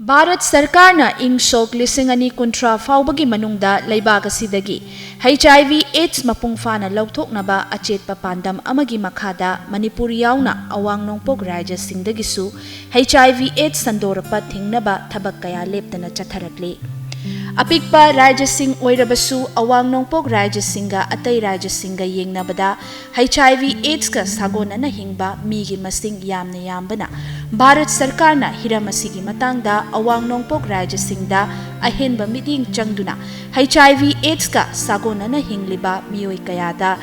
Bharat Sarkarna ing sok lising ani kuntra faubagi manungda laibag asidagi HIV/AIDS mapung fana lauthoknaba achetpa pandam amagi makhada Manipur yauna awang nongpok rajya singdagisu HIV/AIDS sandorapa thingnaba thabak kaya leptana chatharakli. Apikpa rajya sing oirabasu awang nongpok rajya singa atay rajya singa yengnabada HIV/AIDS ka sagonana hingba migi masing yamna yambana Bharat Sarkarna hiramasigi matangda awang nongpok rajya singda ahenba miting changduna HIV/AIDS ka sagonana hingliba miyoi kayada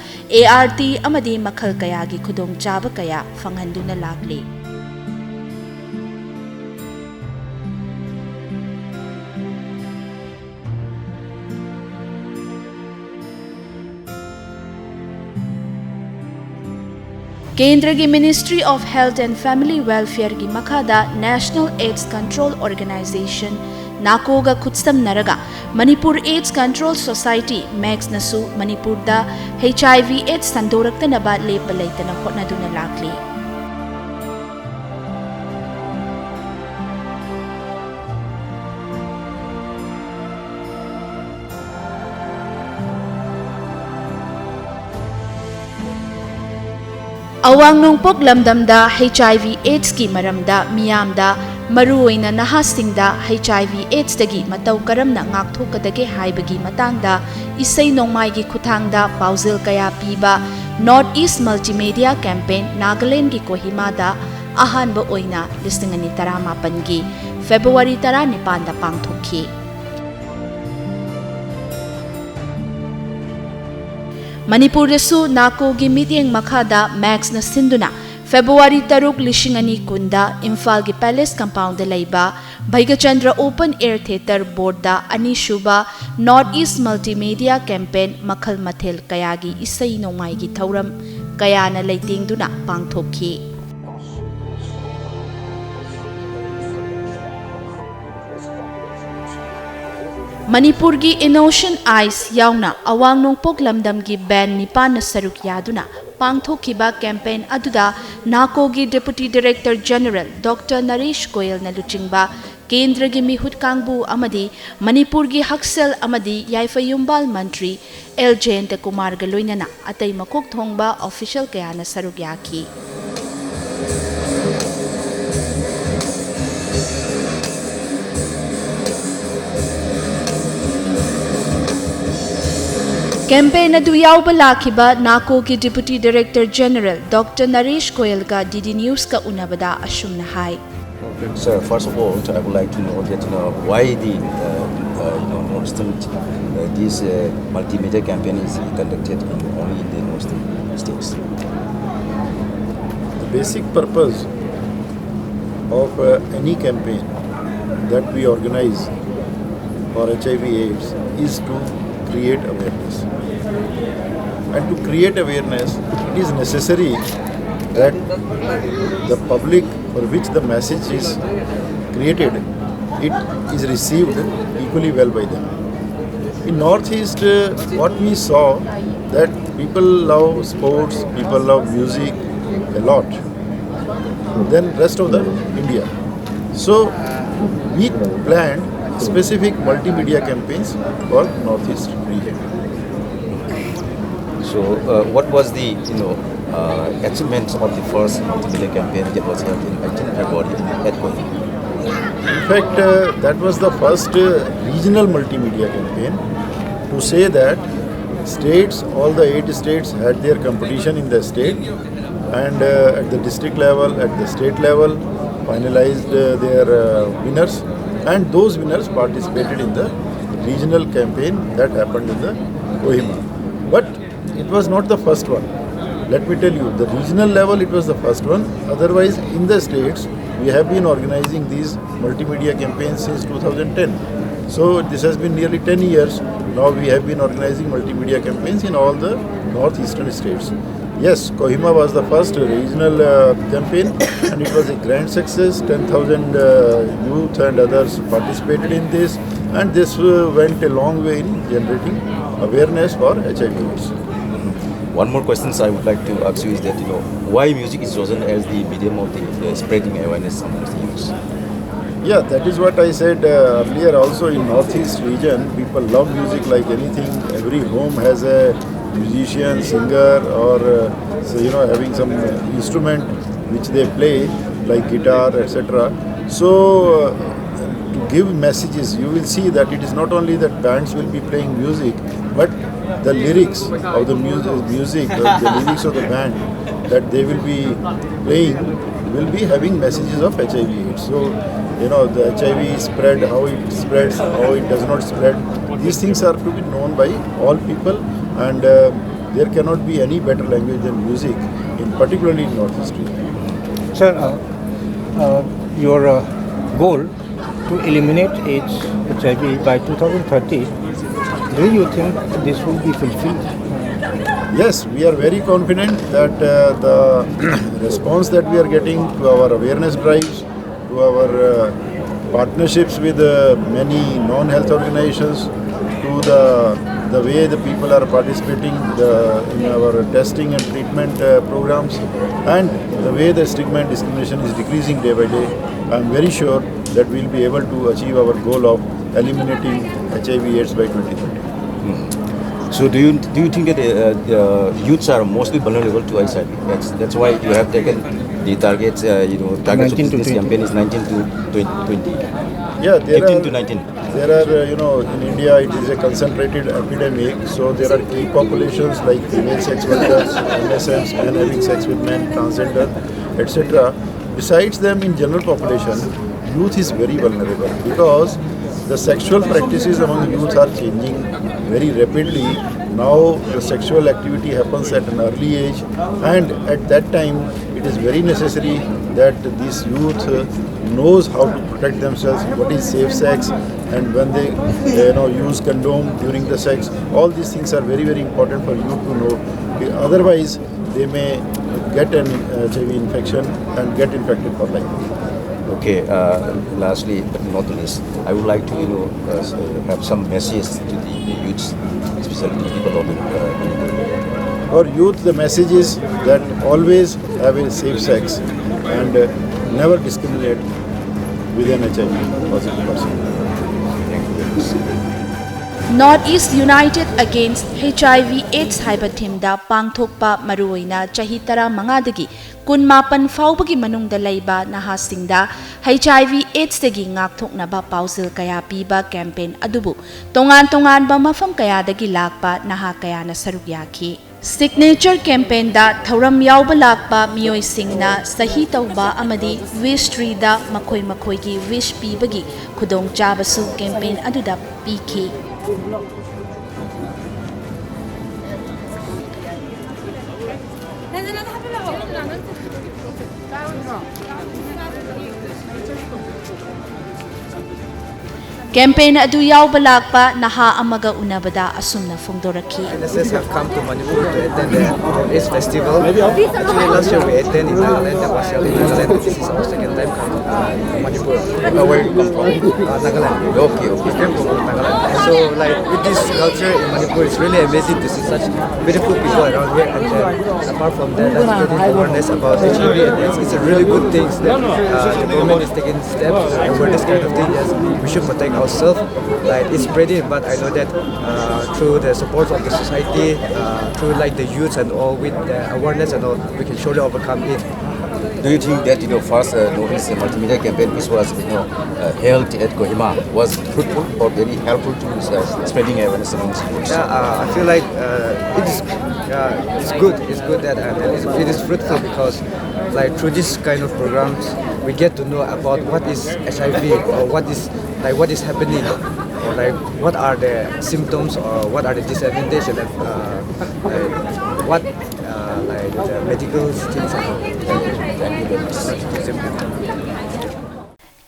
ART amadi makhal kayagi khudong chaba kaya fanghanduna lakli. Kendra ki Ministry of Health and Family Welfare ki makhada National AIDS Control Organization nakoga khutsam naraga Manipur AIDS Control Society Max nasu Manipur da HIV/AIDS sandoraktanaba lepa leitana hotnaduna lakli. Awang nongpok lamdamda HIV/AIDS ki maramda miyamda maruoina nahasingda HIV/AIDS dagi matau karamna ngakthokadage haibagi matangda isai nongmai gi khuthangda pauzil kaya piba North East Multimedia Campaign Nagaland gi Kohima da ahanba oina 2018 gi February 19 da pangthokhi. Manipur dasu nako gi mityeng makhada Max na sinduna February 2010 da Imphal gi Palace Compound da laiba Bhaigachandra Open Air Theatre Board da anishuba North East Multimedia Campaign makhal mathel kaya gi isai nongmai gi thauram kaya na leitingduna pangthokhi. Manipur gi Innocent Eyes yauna awang nongpok lamdam gi band nipan na saruk yaduna pangthokiba campaign aduda nako gi Deputy Director General Dr. Naresh Goyal na luchingba Kendra gi mihut kangbu amadi Manipur gi Haksel amadi Yaifayumbal Mantri L. Jayanta Kumar ga loinana atay makok thongba official kaya na saruk yaki. Campaign adu yauba lakhiba nako ki Deputy Director General Dr. Naresh Goyal ka DD News ka unabada ashumna hai. Sir, first of all, I would like to know that why the this multimedia campaign is conducted only in the northern states. The basic purpose of any campaign that we organize for HIV/AIDS is to create awareness. And to create awareness, it is necessary that the public for which the message is created, it is received equally well by them. In Northeast, what we saw that people love sports, people love music a lot than rest of the India. So we planned specific multimedia campaigns for Northeast region. So, what was the achievements of the first multimedia campaign that was held in February at Campaing? In fact, that was the first regional multimedia campaign to say that states, all the 8 states had their competition in the state, and at the district level, at the state level, finalized their winners, and those winners participated in the regional campaign that happened in the Kohima. But it was not the first one. Let me tell you, the regional level it was the first one. Otherwise, in the states, we have been organizing these multimedia campaigns since 2010. So this has been nearly 10 years. Now we have been organizing multimedia campaigns in all the northeastern states. Yes, Kohima was the first regional campaign, and it was a grand success. 10,000 youth and others participated in this, and this went a long way in generating awareness for HIV/AIDS. One more question I would like to ask you is that why music is chosen as the medium of the spreading awareness amongst the youth? Yeah, that is what I said earlier. Also in Northeast region, people love music like anything. Every home has a musician, singer, or having some instrument which they play, like guitar, etc. So to give messages, you will see that it is not only that bands will be playing music, but the lyrics of the music, the lyrics of the band that they will be playing will be having messages of HIV/AIDS. So, the HIV spread, how it spreads, how it does not spread. These things are to be known by all people, and there cannot be any better language than music, particularly in Northeast region. Sir, your goal to eliminate AIDS, HIV by 2030, do you think this will be fulfilled? Yes, we are very confident that the response that we are getting to our awareness drives, to our partnerships with many non-health organizations, to the way the people are participating in our testing and treatment programs, and the way the stigma and discrimination is decreasing day by day, I am very sure that we will be able to achieve our goal of eliminating HIV/AIDS by 2030. So do you think that youths are mostly vulnerable to HIV? That's why you have taken the targets. Targets of this campaign is 19 to 20. Yeah, 15 to 19. There are, in India it is a concentrated epidemic. So there are key populations like female sex workers, MSMs, men having sex with men, transgender, etc. Besides them, in general population, youth is very vulnerable because the sexual practices among youth are changing very rapidly. Now the sexual activity happens at an early age, and at that time it is very necessary that this youth knows how to protect themselves, what is safe sex, and when they use condom during the sex. All these things are very, very important for youth to know. Otherwise, they may get an HIV infection and get infected for life. Okay. Lastly, but not the least, I would like to have some message to the youths, especially the people of the For youth, the message is that always have a safe sex and never discriminate with an HIV positive person. Thank you very much. Northeast United Against HIV/AIDS haiba thimda pangthokpa maruoina chahi tara mangadagi kunmapan faubagi manungda leiba nahasingda HIV/AIDS dagi ngakthoknaba pauzil kaya piba campaign adubu tongan ba mafam kaya dagi lakpa naha kaya na saruk yaki. Signature campaign da thauram yauba lakpa miyoi singna sahi tauba amadi wish tree da makoi gi wish pibagi khudong chabasu campaign aduda piki. Campaign adu yauba lakpa naha amaga unabada asumna fungdoraki. NSS have come to Manipur to attend the AIDS festival. Actually, last year we attended in Nagaland. That was in Nagaland. This is our second time coming to Manipur. Where you come from? Nagaland. Okay. We came from Nagaland. So, with this culture in Manipur, it's really amazing to see such beautiful people around here. And apart from that, spreading awareness about HIV and AIDS, it's a really good thing that the government is taking steps for this kind of thing. Yes, we should protect ourselves. It's spreading, but I know that through the support of the society, through the youths and all, with the awareness and all, we can surely overcome it. Do you think that first Northeast multimedia campaign, which was held at Kohima, was fruitful or very helpful to spreading awareness among students? Yeah, I feel like it's good. It's good that it is fruitful because through this kind of programs we get to know about what is HIV or what is happening, or what are the symptoms or what are the disadvantages and what the medical things are.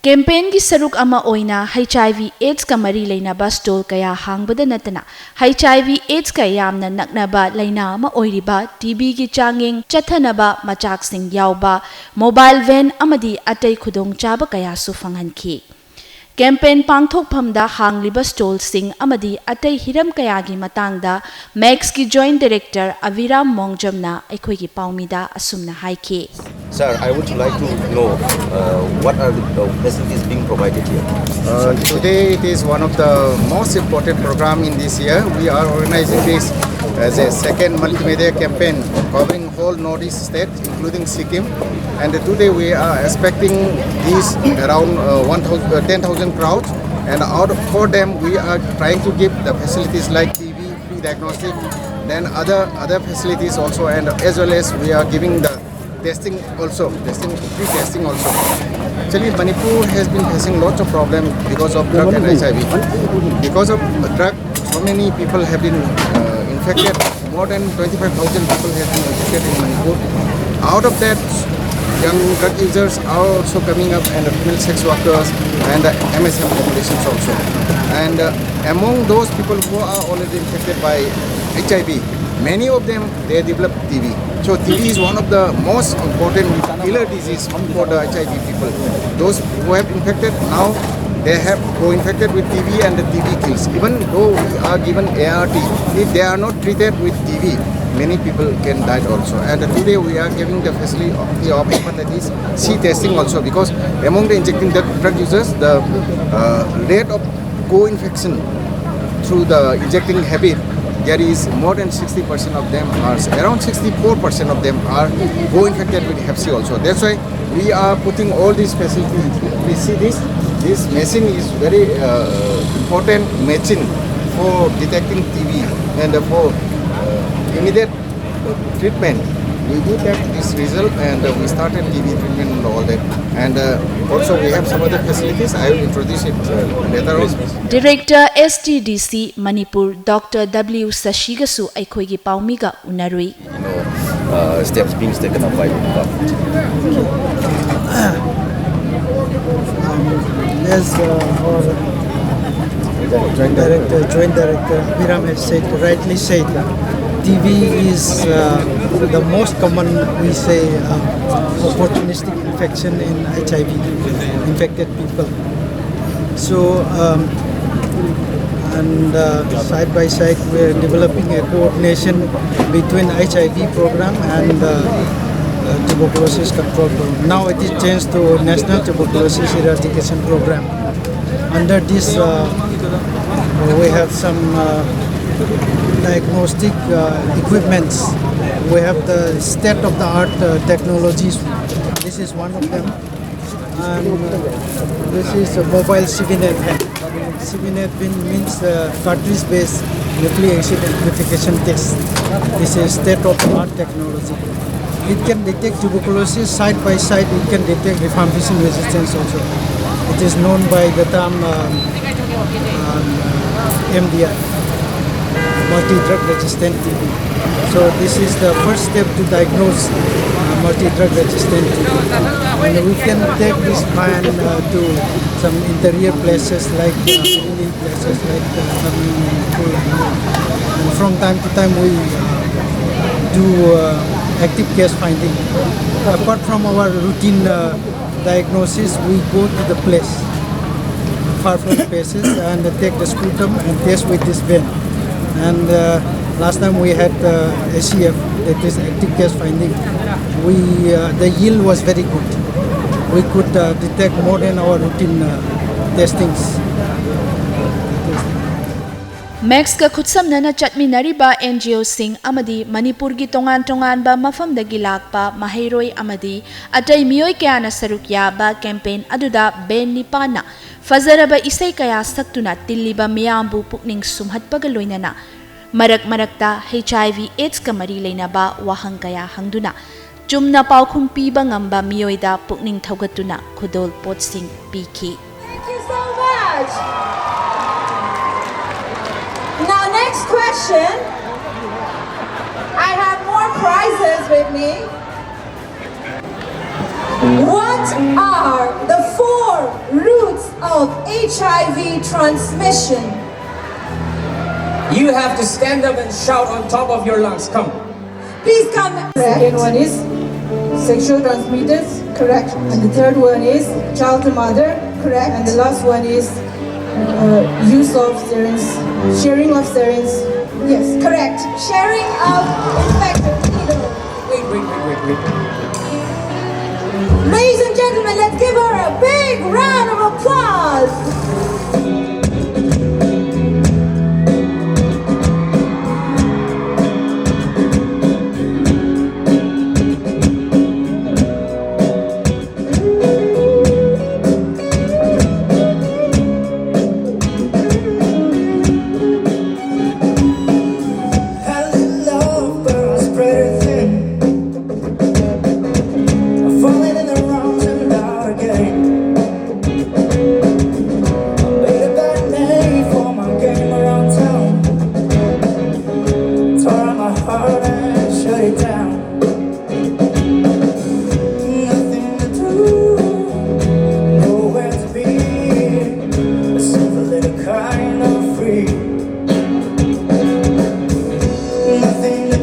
Campaign gi saruk ama oina HIV/AIDS ka mari leinaba stall kaya hangbada natana HIV/AIDS ka yamna naknaba leina ama oiriba TB gi changing chathanaba machak sing yauba mobile van amadi atay khudong chaba kaya su phanghanki. Campaign pangthok phamda hangliba stall sing amadi atay hiram kaya gi matangda Max ki joint director Aviram Mongjamna aikhoi gi paumida asumna haiki. Sir, I would like to know what are the facilities being provided here? Today it is one of the most important program in this year. We are organizing this as a second multimedia campaign covering whole Northeast state, including Sikkim. And today we are expecting these around 10,000 crowds. And for them we are trying to give the facilities like TV, free diagnostic, then other facilities also, and as well as we are giving the free testing also. Actually, Manipur has been facing lots of problems because of drug and HIV. Because of drug, so many people have been infected. More than 25,000 people have been infected in Manipur. Out of that, young drug users are also coming up, and female sex workers and MSM populations also. And among those people who are already infected by HIV, many of them they develop TB. So TB is one of the most important killer disease for the HIV people. Those who have infected now, they have co-infected with TB, and the TB kills. Even though we are given ART, if they are not treated with TB, many people can die also. And today we are giving the facility of hepatitis C testing also, because among the injecting drug users, the rate of co-infection through the injecting habit, there is more than 60% of them are, around 64% of them are co-infected with Hep C also. That's why we are putting all these facilities. We see this machine is very important machine for detecting TB and for immediate treatment. We do get this result, and we started TB treatment and all that. And also we have some other facilities. I will introduce it later on. Director STDC Manipur Dr. W Sashigasu aikhoigi paumiga unarui. Steps being taken up by the government. As our Joint Director Biram has said, rightly said, TB is the most common, we say, opportunistic infection in HIV, infected people. So, side by side, we are developing a coordination between HIV program and tuberculosis control program. Now it is changed to National Tuberculosis Eradication Program. Under this, we have some diagnostic equipments. We have the state-of-the-art technologies. This is one of them. And this is a mobile CVNet pen. CVNet pen means cartridge-based nucleic acid amplification test. This is state-of-the-art technology. It can detect tuberculosis side by side. It can detect rifampicin resistance also. It is known by the term MDR, multi-drug resistant TB. So this is the first step to diagnose multi-drug resistant TB. And we can take this pan to some interior places like hilly places like and from time to time we do active case finding. Apart from our routine diagnosis, we go to the place, far-flung places, and take the sputum and test with this pen. And last time we had ACF, that is active case finding. The yield was very good. We could detect more than our routine testings. Max ka khutsamnana chatminariba NGO sing amadi Manipur gi tongan ba mafamdagi lakpa mahairoi amadi atay miyoi kaya na saruk yaba campaign aduda ben nipana fazaraba isay kaya saktuna tiliba miyambu pukning sumhatpaga loinana marakta HIV AIDS ka mari lainaba wahang kaya hangduna chumna paukhum piba ngamba miyoida pukning thaugatuna khudol potsing piki. Thank you so much. Now, next question. I have more prizes with me. What are the 4 roots of HIV transmission? You have to stand up and shout on top of your lungs. Come. Please come. The second one is sexual transmitters. Correct. And the third one is child to mother. Correct. And the last one is use of syringes, sharing of syringes. Yes, correct. Sharing of infected needles. Wait.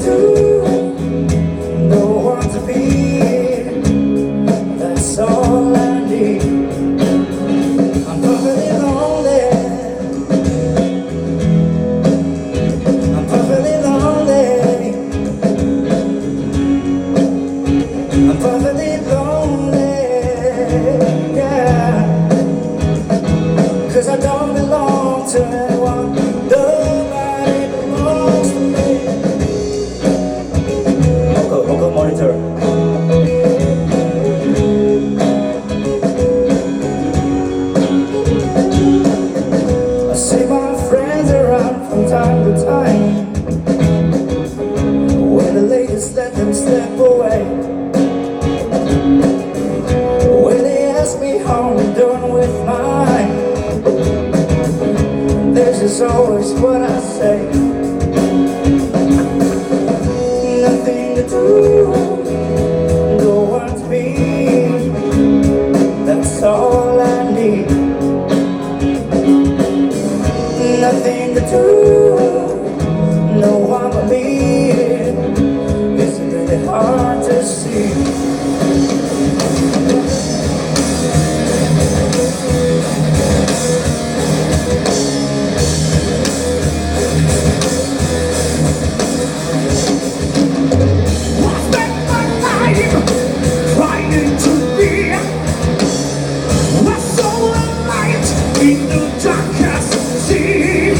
do, no one to be. That's all I need. I'm perfectly lonely. I'm perfectly lonely. I'm perfectly lonely. Yeah. 'Cause I don't belong to anyone. Nobody belongs to me. Local monitor. I see my friends around from time to time. When the ladies let them slip away. When they ask me how I'm doing with mine, this is always what I say. Nothing to do, no one to be. That's all I need. Nothing to do, no one but me. It's really hard to see. Trying to be what's so light in the darkest sea.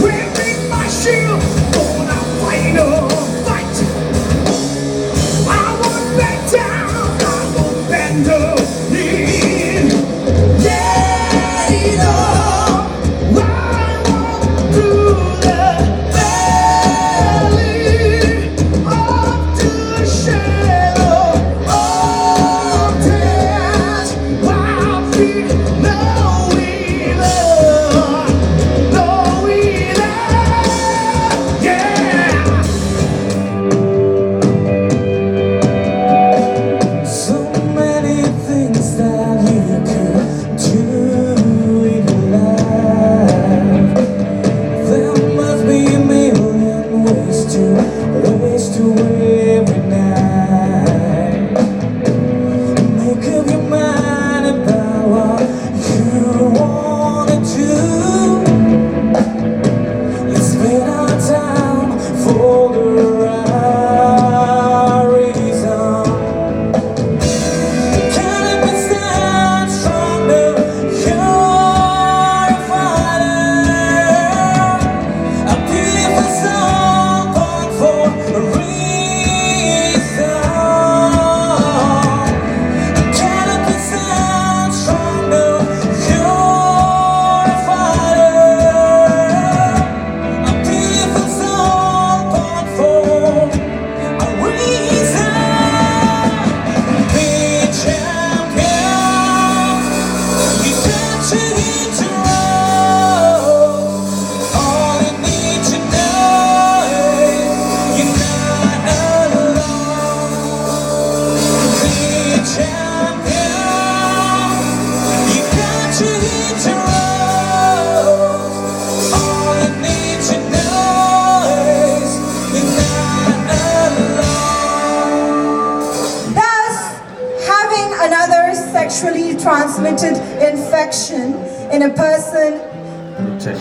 Wearing my shield for the final fight. I won't back down, I won't bend the knee. Yeah, you know, I walk through the valley of the shadow of death. I'll be no evil, no evil. Yeah. So many things that you could do in life. There must be a million ways to every night. Make up your mind about what you wanna do. Let's spend our time for the right reason. Can it be stand stronger? You're a fighter. A beautiful song born for a reason. Can it be stand stronger? You're a fighter. A beautiful song born for a reason. Be champion. You got to hit the road. All you need to know is you're not alone. Be champion. You got to hit the road. All you need to know is you're not alone. Thus, having another sexually transmitted infection in a person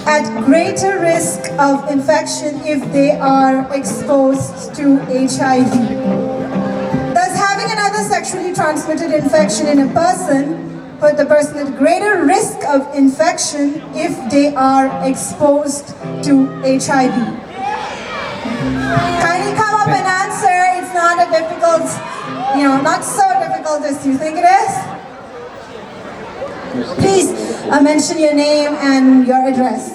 at greater risk of infection if they are exposed to HIV. Thus, having another sexually transmitted infection in a person put the person at greater risk of infection if they are exposed to HIV. Kindly come up and answer. It's not a difficult, not so difficult as you think it is. Please mention your name and your address.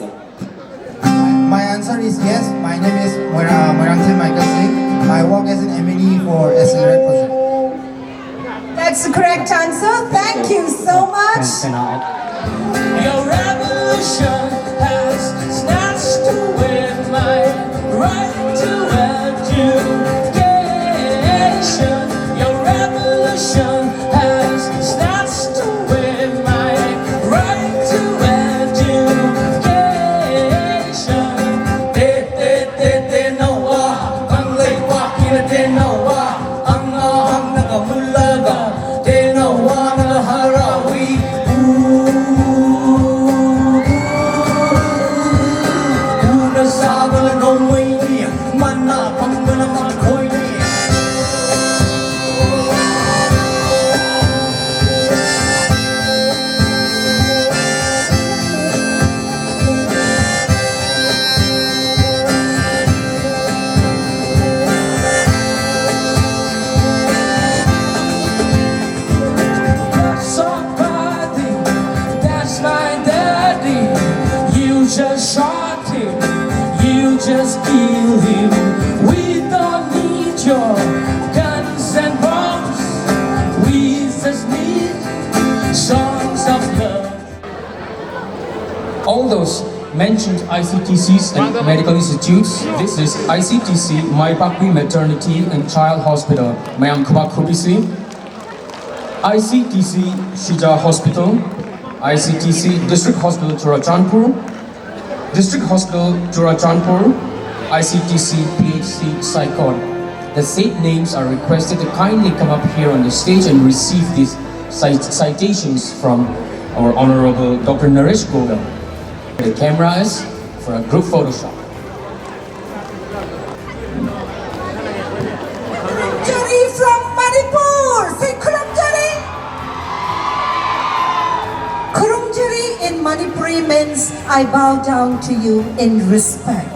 My answer is yes. My name is Moirangse Michael Singh. I work as an MED for Accelerate project. That's the correct answer. Thank you so much. Your revolution has snatched away my right to education. Your revolution has snatched away my right to education. They know those mentioned ICTCs and medical institutes, this is ICTC Maipakwi Maternity and Child Hospital, Mayam Kubak Kubisi, ICTC Shija Hospital, ICTC District Hospital Churachandpur, District Hospital Churachandpur, ICTC PHC Saikon. The state names are requested to kindly come up here on the stage and receive these citations from our Honorable Dr. Naresh Goga. The camera is for a group photo shot. Kurumjari from Manipur! Say Kurumjari! Kurumjari in Manipuri means I bow down to you in respect.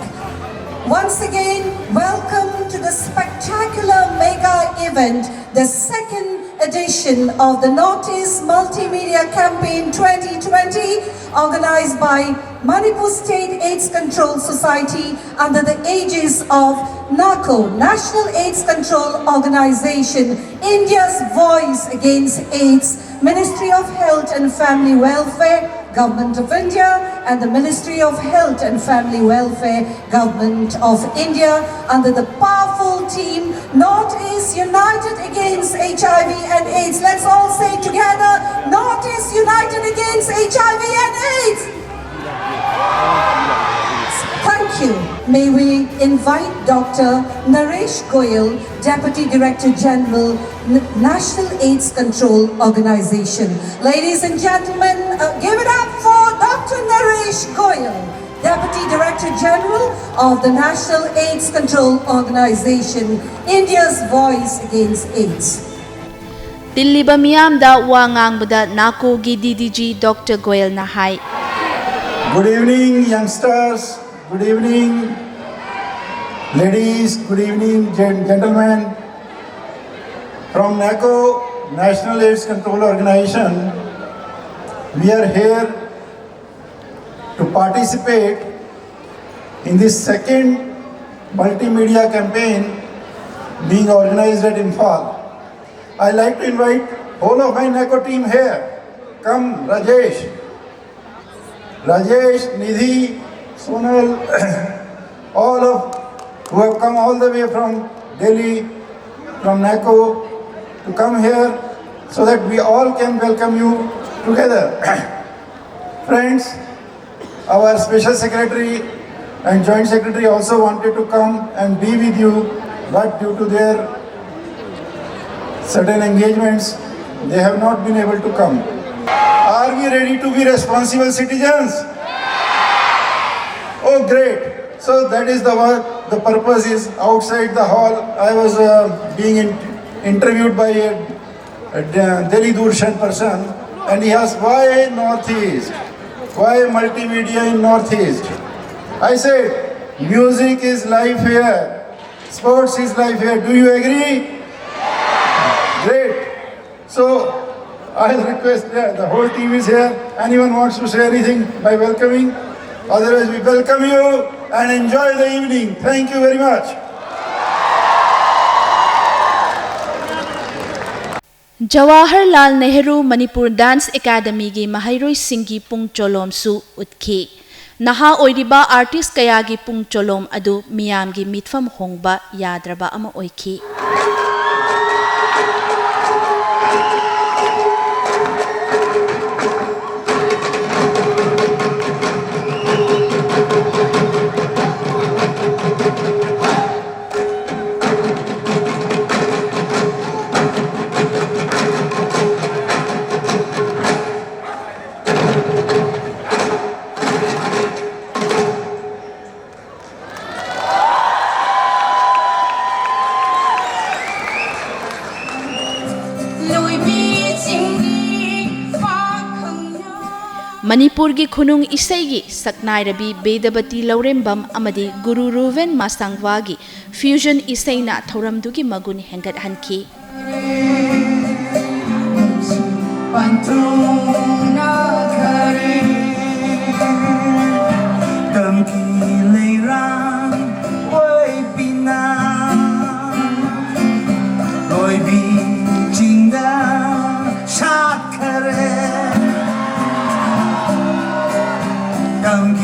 Once again, welcome to the spectacular mega event, the second edition of the Northeast Multimedia Campaign 2020, organized by Manipur State AIDS Control Society under the aegis of NACO, National AIDS Control Organization, India's Voice Against AIDS, Ministry of Health and Family Welfare, Government of India, and the Ministry of Health and Family Welfare, Government of India, under the powerful team, Northeast United Against HIV and AIDS. Let's all say together, Northeast United Against HIV and AIDS. Thank you. May we invite Dr. Naresh Goyal, Deputy Director General, National AIDS Control Organization. Ladies and gentlemen, give it up for Dr. Naresh Goyal, Deputy Director General of the National AIDS Control Organization, India's Voice Against AIDS. Tiliba miyamda wa ngangbada NACO gi DDG Dr. Goyal na hai. Good evening, youngsters. Good evening, ladies. Good evening, gentlemen. From NACO, National AIDS Control Organization, we are here to participate in this second multimedia campaign being organized at Imphal. I'd like to invite all of my NACO team here. Come, Rajesh, Nidhi, Sonal, all of who have come all the way from Delhi, from NACO, to come here so that we all can welcome you together. Friends, our Special Secretary and Joint Secretary also wanted to come and be with you, but due to their certain engagements, they have not been able to come. Are we ready to be responsible citizens? Oh, great. So that is the purpose is outside the hall. I was being interviewed by a Delhi Durshan person, and he asked, why Northeast? Why multimedia in Northeast? I said, music is life here. Sports is life here. Do you agree? Great. So I'll request the whole team is here. Anyone wants to say anything by welcoming? Otherwise, we welcome you and enjoy the evening. Thank you very much. Jawaharlal Nehru Manipur Dance Academy gi mahairoi singi pung cholom su utki. Naha oiriba artist kaya gi pung cholom adu miyam gi mitfam hongba yadraba ama oiki. Manipur gi khunung isai gi saknai rabi Bedabati Laurembam amadi Guru Ruven Masangwa gi fusion isai na thoram du gi magun hengat hanki. Come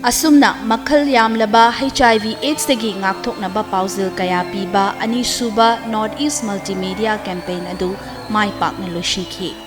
Asumna makhal yamlaba HIV AIDS dagi ngakthoknaba pauzil kaya piba ani suba North East Multimedia Campaign adu mai pakna loisinki.